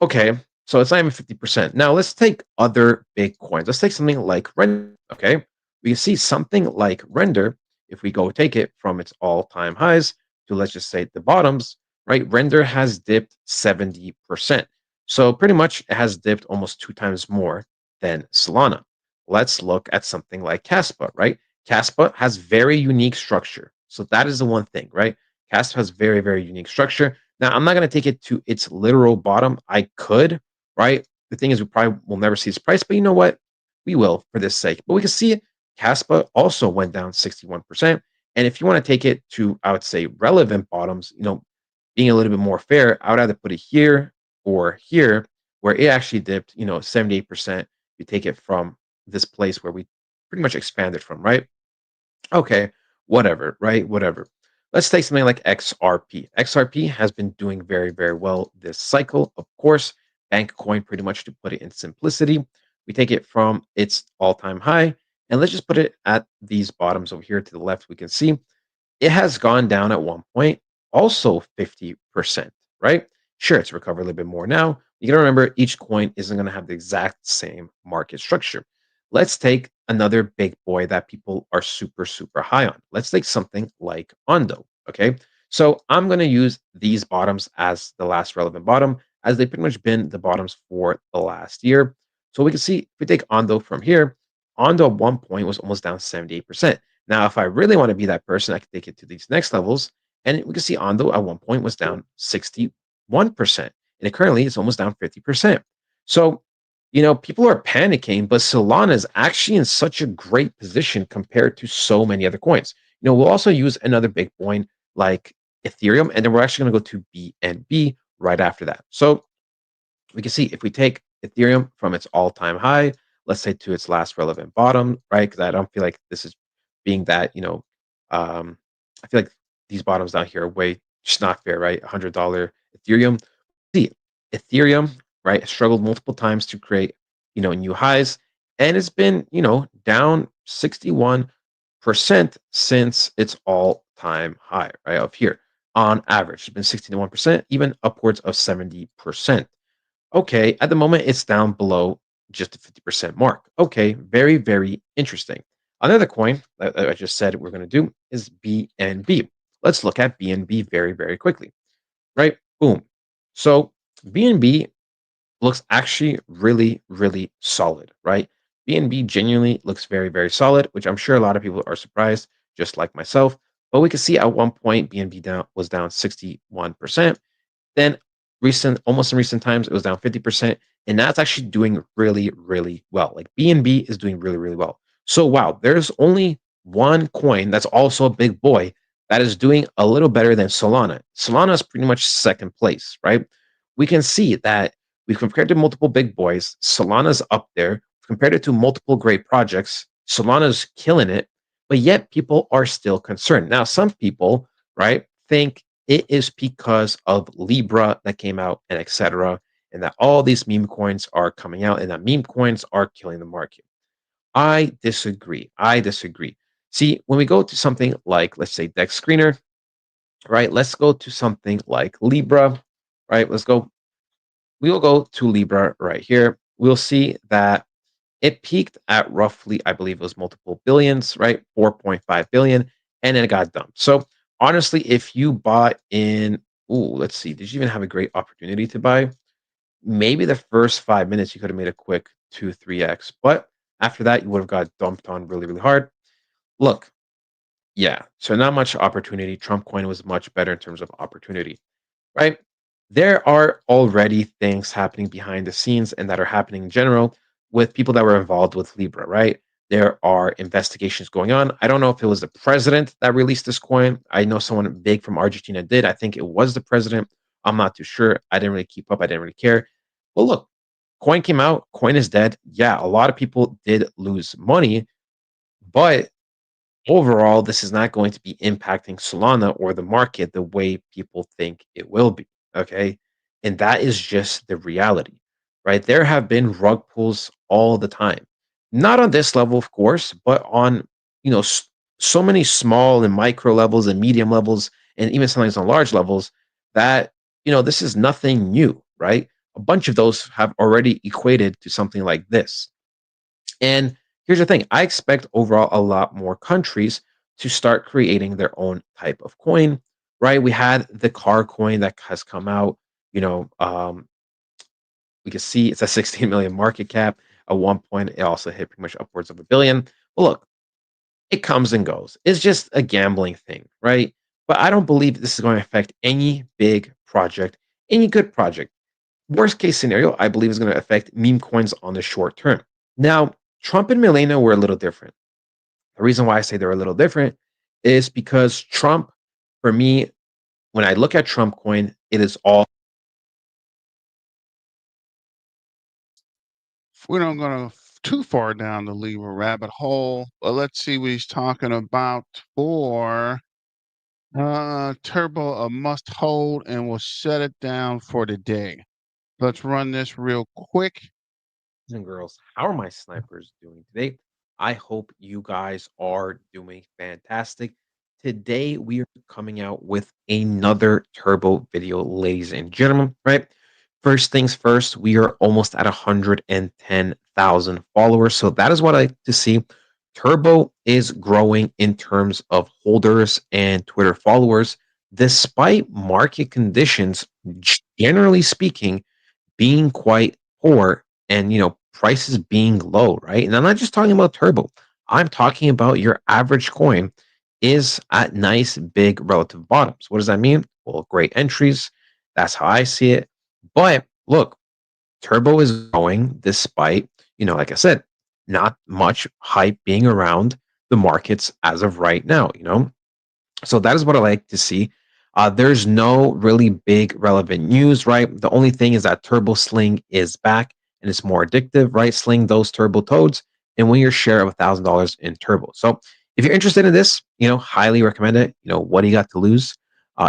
Okay, so it's not even 50%. Now let's take other big coins. Let's take something like Render. Okay, we can see something like Render. If we go take it from its all-time highs to, let's just say, the bottoms, right? Render has dipped 70%. So pretty much it has dipped almost 2 times more than Solana. Let's look at something like Kaspa, right? Kaspa has very unique structure. So that is the one thing, right? Kaspa has very, very unique structure. Now, I'm not going to take it to its literal bottom. I could, right? The thing is, we probably will never see its price, but you know what? We will for this sake. But we can see Kaspa also went down 61%. And if you want to take it to, I would say, relevant bottoms, being a little bit more fair, I would either put it here or here, where it actually dipped, 78%. You take it from this place where we pretty much expanded from, right? Okay, whatever, right? Whatever. Let's take something like XRP. XRP has been doing very, very well this cycle. Of course, bank coin, pretty much to put it in simplicity. We take it from its all time high, and let's just put it at these bottoms over here to the left. We can see it has gone down at one point, also 50%, right? Sure, it's recovered a little bit more now. You got to remember each coin isn't going to have the exact same market structure. Let's take another big boy that people are super, super high on. Let's take something like Ondo. Okay. So I'm going to use these bottoms as the last relevant bottom, as they pretty much been the bottoms for the last year. So we can see if we take Ondo from here, Ondo at one point was almost down 78%. Now, if I really want to be that person, I can take it to these next levels. And we can see Ondo at one point was down 61%. And it currently is almost down 50%. So, people are panicking, but Solana is actually in such a great position compared to so many other coins. We'll also use another big coin like Ethereum, and then we're actually going to go to BNB right after that. So we can see if we take Ethereum from its all-time high, let's say to its last relevant bottom, right? Because I don't feel like this is being that, I feel like these bottoms down here are way just not fair, right? $100 Ethereum. See, Ethereum, right, struggled multiple times to create, new highs, and it's been, down 61% since its all-time high, right, up here. On average, it's been 61%, even upwards of 70%. Okay, at the moment, it's down below just the 50% mark. Okay, very, very interesting. Another coin that I just said we're going to do is BNB. Let's look at BNB very, very quickly, right? Boom. So BNB looks actually really, really solid, right? BNB genuinely looks very, very solid, which I'm sure a lot of people are surprised, just like myself. But we can see at one point BNB was down 61%. Then almost in recent times, it was down 50%. And that's actually doing really, really well. Like BNB is doing really, really well. So wow, there's only one coin that's also a big boy that is doing a little better than Solana. Solana is pretty much second place, right? We can see that we've compared to multiple big boys. Solana's up there. Compared it to multiple great projects, Solana's killing it, but yet people are still concerned. Now, some people, right, think it is because of Libra that came out and etc. And that all these meme coins are coming out and that meme coins are killing the market. I disagree. I disagree. See, when we go to something like, let's say, Dex Screener, right? Let's go to something like Libra, right? We'll go to Libra right here. We'll see that it peaked at roughly, I believe it was multiple billions, right? 4.5 billion, and then it got dumped. So honestly, if you bought in, let's see, did you even have a great opportunity to buy? Maybe the first 5 minutes you could have made a quick 2, 3x, but after that, you would have got dumped on really, really hard. Look, yeah, so not much opportunity. Trump coin was much better in terms of opportunity, right? There are already things happening behind the scenes and that are happening in general with people that were involved with Libra, right? There are investigations going on. I don't know if it was the president that released this coin. I know someone big from Argentina did. I think it was the president. I'm not too sure. I didn't really keep up. I didn't really care. Well, look, coin came out. Coin is dead. Yeah, a lot of people did lose money, but overall, this is not going to be impacting Solana or the market the way people think it will be. Okay. And that is just the reality, right? There have been rug pulls all the time. Not on this level, of course, but on, so many small and micro levels and medium levels, and even sometimes on large levels that, this is nothing new, right? A bunch of those have already equated to something like this. And here's the thing, I expect overall a lot more countries to start creating their own type of coin, right? We had the car coin that has come out, you know, um, we can see it's a 16 million market cap. At one point, it also hit pretty much upwards of a billion. But look, it comes and goes. It's just a gambling thing, right? But I don't believe this is going to affect any big project, any good project. Worst case scenario, I believe is going to affect meme coins on the short term. Now, Trump and Milena were a little different. The reason why I say they're a little different is because Trump, for me, when I look at Trump coin, it is all We don't go too far down to leave a rabbit hole, but let's see what he's talking about for Turbo, a must hold, and we'll shut it down for today. Let's run this real quick. and girls. How are my snipers doing today? I hope you guys are doing fantastic. Today, we are coming out with another turbo video, ladies and gentlemen, right? First things first, we are almost at 110,000 followers. So that is what I like to see. Turbo is growing in terms of holders and Twitter followers, despite market conditions, generally speaking, being quite poor and prices being low, right? And I'm not just talking about turbo. I'm talking about your average coin is at nice big relative bottoms. What does that mean? Well, great entries. That's how I see it. But look, turbo is growing despite, like I said, not much hype being around the markets as of right now. So that is what I like to see. There's no really big relevant news, right? The only thing is that Turbo Sling is back and it's more addictive, right? Sling those turbo toads and win your share of $1,000 in turbo. So if you're interested in this, highly recommend it. What do you got to lose?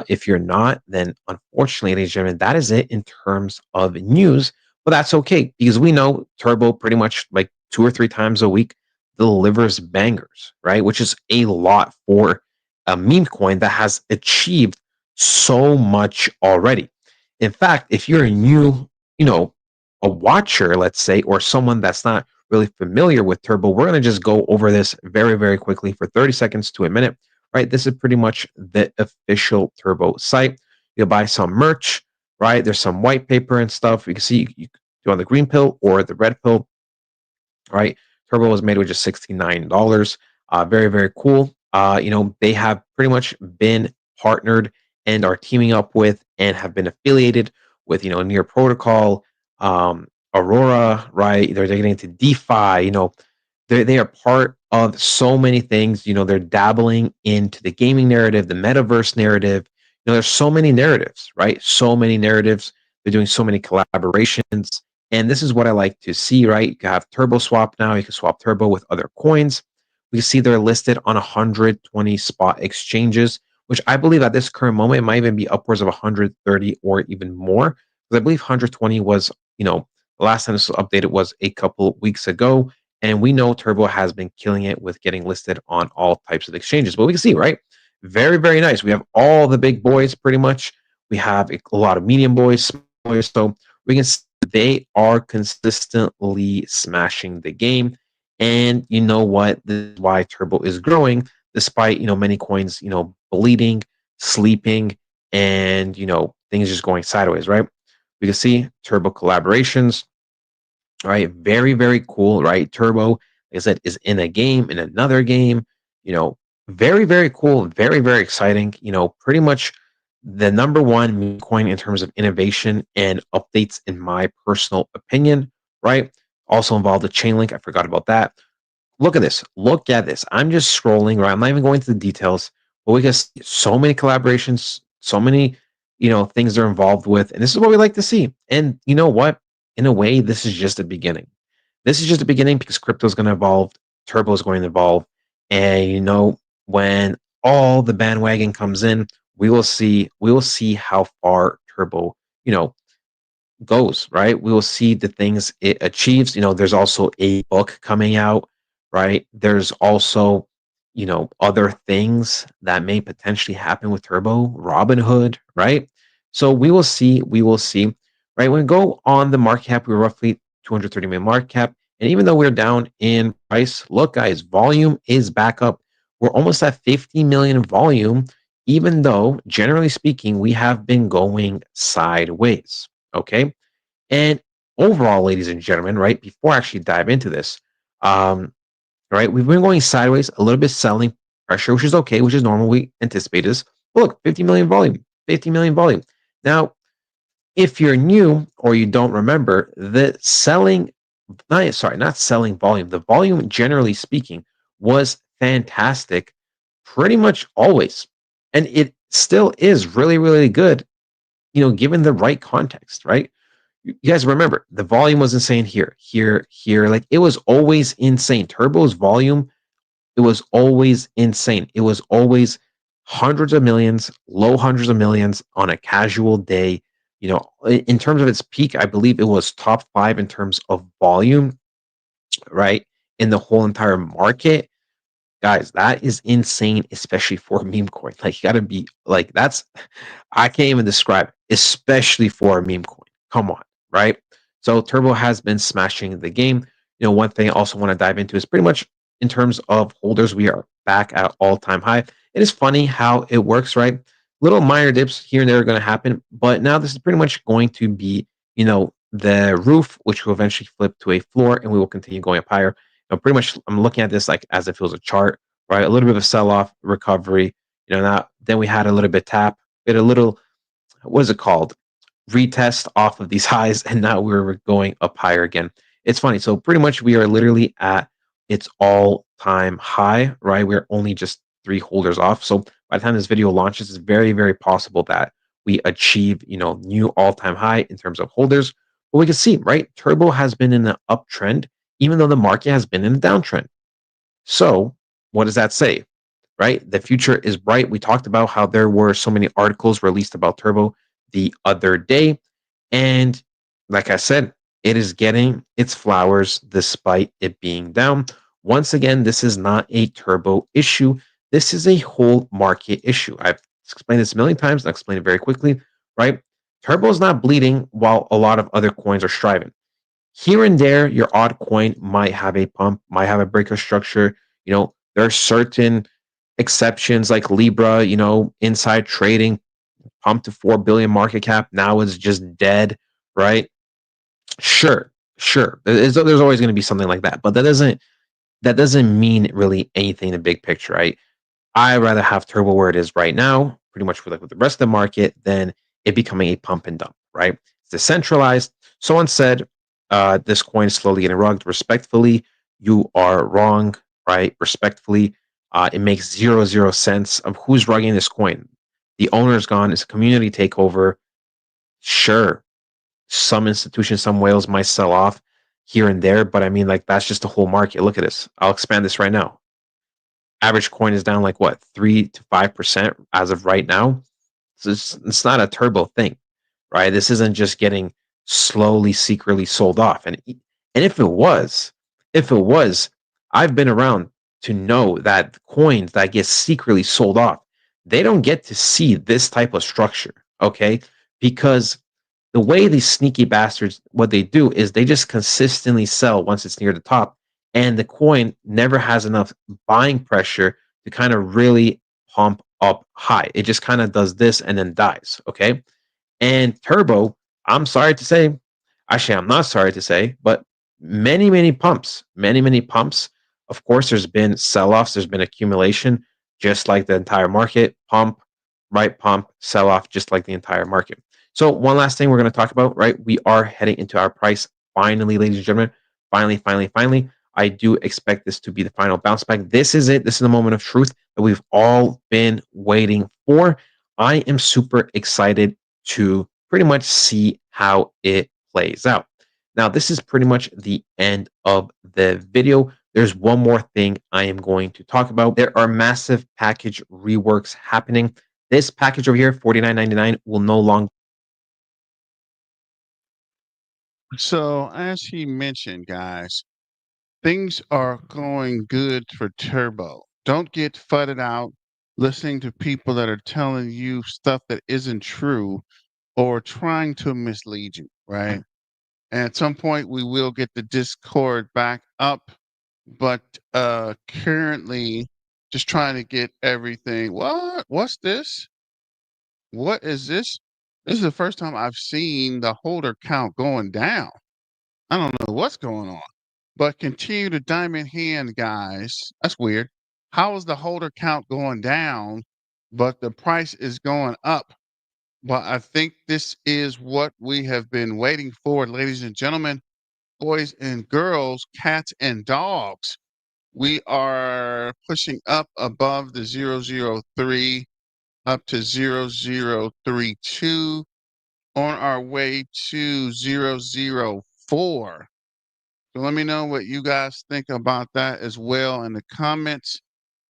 If you're not, then unfortunately, ladies and gentlemen, that is it in terms of news. But that's okay because we know Turbo pretty much like 2 or 3 times a week delivers bangers, right? Which is a lot for a meme coin that has achieved so much already. In fact, if you're a new, you know, a watcher, let's say, or someone that's not really familiar with Turbo, we're going to just go over this very, very quickly for 30 seconds to a minute, right? This is pretty much the official Turbo site. You'll buy some merch, right? There's some white paper and stuff. You can see you can do on the green pill or the red pill, right? Turbo was made with just $69. Very, very cool. They have pretty much been partnered and are teaming up with and have been affiliated with, Near Protocol, Aurora, right? They're getting into DeFi, they are part of so many things. They're dabbling into the gaming narrative, the metaverse narrative. There's so many narratives, right? So many narratives. They're doing so many collaborations. And this is what I like to see, right? You can have Turbo Swap now. You can swap Turbo with other coins. We see they're listed on 120 spot exchanges, which I believe at this current moment it might even be upwards of 130 or even more. Because I believe 120 was, the last time this was updated was a couple weeks ago. And we know Turbo has been killing it with getting listed on all types of exchanges. But we can see, right? Very, very nice. We have all the big boys pretty much. We have a lot of medium boys, small boys. So we can see they are consistently smashing the game. And you know what? This is why Turbo is growing, despite many coins bleeding, sleeping, and things just going sideways, right? We can see Turbo collaborations. All right, very, very cool, right? Turbo, like I said, is in a game, in another game, you know, very, very cool, very, very exciting. Pretty much the number one meme coin in terms of innovation and updates, in my personal opinion, right? Also involved the chain link. I forgot about that. Look at this. Look at this. I'm just scrolling, right? I'm not even going into the details, but we got so many collaborations, so many, things they're involved with. And this is what we like to see. And you know what? In a way, this is just the beginning. This is just the beginning because crypto is going to evolve, turbo is going to evolve. And when all the bandwagon comes in, we will see how far turbo, you know, goes, right? We will see the things it achieves. There's also a book coming out, right? There's also other things that may potentially happen with Turbo, Robinhood, right? So we will see. We will see. Right. When we go on the market cap, we were roughly 230 million market cap. And even though we're down in price, look, guys, volume is back up. We're almost at 50 million volume, even though, generally speaking, we have been going sideways. Okay. And overall, ladies and gentlemen, right, before I actually dive into this, right, we've been going sideways, a little bit selling pressure, which is okay, which is normal. We anticipate this. But look, 50 million volume, 50 million volume. Now, if you're new or you don't remember, the selling, not selling volume, the volume, generally speaking, was fantastic pretty much always. And it still is really, really good, given the right context, right? You guys remember the volume was insane here, here, here. Like it was always insane. Turbo's volume, it was always insane. It was always hundreds of millions, low hundreds of millions on a casual day. In terms of its peak, I believe it was top five in terms of volume, right? In the whole entire market. Guys, that is insane, especially for a meme coin. Like, you gotta be like, I can't even describe it, especially for a meme coin. Come on, right? So, Turbo has been smashing the game. One thing I also want to dive into is pretty much in terms of holders, we are back at all time high. It is funny how it works, right? Little minor dips here and there are going to happen, but now this is pretty much going to be, the roof, which will eventually flip to a floor, and we will continue going up higher. Pretty much I'm looking at this like as if it was a chart, right? A little bit of a sell-off recovery, now then we had a little bit tap, we had a little, what is it called? Retest off of these highs, and now we're going up higher again. It's funny. So pretty much we are literally at its all-time high, right? We're only just 3 holders off. So by the time this video launches, it's very, very possible that we achieve, new all-time high in terms of holders. But we can see, right? Turbo has been in an uptrend, even though the market has been in a downtrend. So what does that say? Right? The future is bright. We talked about how there were so many articles released about Turbo the other day. And like I said, it is getting its flowers despite it being down. Once again, this is not a Turbo issue. This is a whole market issue. I've explained this a million times. I'll explain it very quickly, right? Turbo is not bleeding while a lot of other coins are striving. Here and there, your odd coin might have a pump, might have a breaker structure. There are certain exceptions like Libra, inside trading, pumped to 4 billion market cap. Now it's just dead, right? Sure, sure. There's always going to be something like that, but that doesn't mean really anything in the big picture, right? I rather have Turbo where it is right now, pretty much with the rest of the market, than it becoming a pump and dump, right? It's decentralized. Someone said this coin is slowly getting rugged. Respectfully, you are wrong, right? Respectfully, it makes zero sense of who's rugging this coin. The owner's gone. It's a community takeover. Sure, some institutions, some whales might sell off here and there, but I mean, like, that's just the whole market. Look at this. I'll expand this right now. Average coin is down like what, 3 to 5% as of right now. So it's not a Turbo thing, right? This isn't just getting slowly, secretly sold off. And if it was, I've been around to know that coins that get secretly sold off, they don't get to see this type of structure, okay? Because the way these sneaky bastards, what they do is they just consistently sell once it's near the top, and the coin never has enough buying pressure to kind of really pump up high. It just kind of does this and then dies. Okay. And Turbo, I'm sorry to say, actually, I'm not sorry to say, but many, many pumps, many, many pumps. Of course, there's been sell offs, there's been accumulation, just like the entire market. Pump, right? Pump, sell off, just like the entire market. So, one last thing we're going to talk about, right? We are heading into our price finally, ladies and gentlemen. Finally, finally, finally. I do expect this to be the final bounce back. This is it. This is the moment of truth that we've all been waiting for. I am super excited to pretty much see how it plays out. Now, this is pretty much the end of the video. There's one more thing I am going to talk about. There are massive package reworks happening. This package over here, $49.99, will no longer. So, as he mentioned, guys, things are going good for Turbo. Don't get fudded out listening to people that are telling you stuff that isn't true or trying to mislead you, right? And at some point, we will get the Discord back up, but currently, just trying to get everything. What? What's this? What is this? This is the first time I've seen the holder count going down. I don't know what's going on. But continue to diamond hand, guys. That's weird. How is the holder count going down, but the price is going up? Well, I think this is what we have been waiting for, ladies and gentlemen, boys and girls, cats and dogs. We are pushing up above the 003, up to 0032, on our way to 004. So let me know what you guys think about that as well in the comments.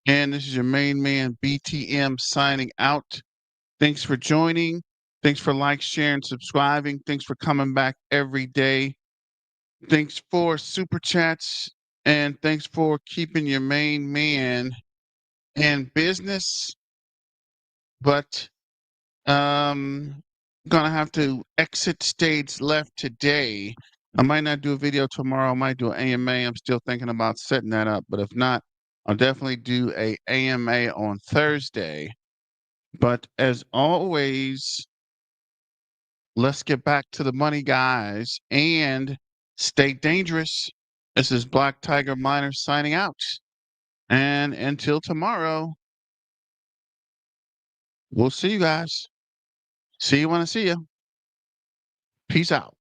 And this is your main man, BTM, signing out. Thanks for joining. Thanks for sharing, subscribing. Thanks for coming back every day. Thanks for super chats. And thanks for keeping your main man in business. But gonna have to exit stage left today. I might not do a video tomorrow. I might do an AMA. I'm still thinking about setting that up. But if not, I'll definitely do a AMA on Thursday. But as always, let's get back to the money, guys, and stay dangerous. This is Black Tiger Miner signing out. And until tomorrow, we'll see you guys. See you when I see you. Peace out.